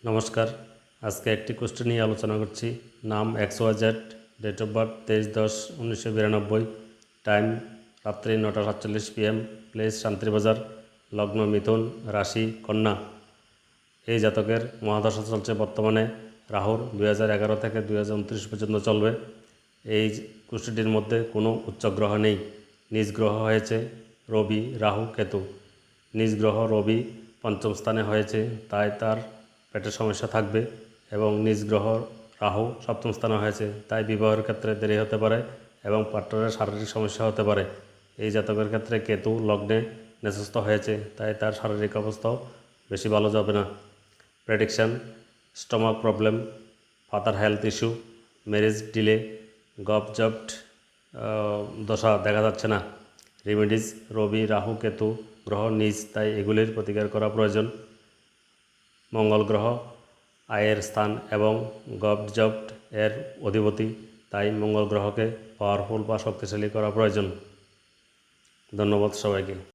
নমস্কার। আজকে একটি কোশ্চেন নিয়ে আলোচনা করছি। নাম XYZ, date of birth 23-10-1992, time রাত্রি 9:47 PM, প্লেস শান্তিবাজার, লগ্ন মিথুন, রাশি কন্যা। এই জাতকের মহাদশা চলছে বর্তমানে রাহুর 2011 থেকে 2029 পর্যন্ত চলবে। এই কুষ্টিটির মধ্যে কোনো উচ্চ গ্রহ নেই। নিজ গ্রহ হয়েছে রবি, রাহু, কেতু। নিজ গ্রহ রবি পঞ্চম স্থানে হয়েছে, তাই তার পেটের সমস্যা থাকবে, এবং নিজ গ্রহ রাহু সপ্তম স্থানে হয়েছে, তাই বিবাহের ক্ষেত্রে দেরি হতে পারে এবং পার্টনারের শারীরিক সমস্যা হতে পারে। এই জাতকের ক্ষেত্রে কেতু লগ্নে নেতস্থ হয়েছে, তাই তার শারীরিক অবস্থাও বেশি ভালো যাবে না। Prediction: stomach problem, father health issue, marriage delay, গবজব্ট দশা দেখা যাচ্ছে না। রেমেডিস: রবি, রাহু, কেতু গ্রহ নিজ, তাই এগুলির প্রতিকার করা প্রয়োজন। মঙ্গল গ্রহ আয়ের স্থান এবং গবজব্ট এর অধিপতি, তাই মঙ্গল গ্রহকে পাওয়ারফুল বা শক্তিশালী করা প্রয়োজন। ধন্যবাদ সবাইকে।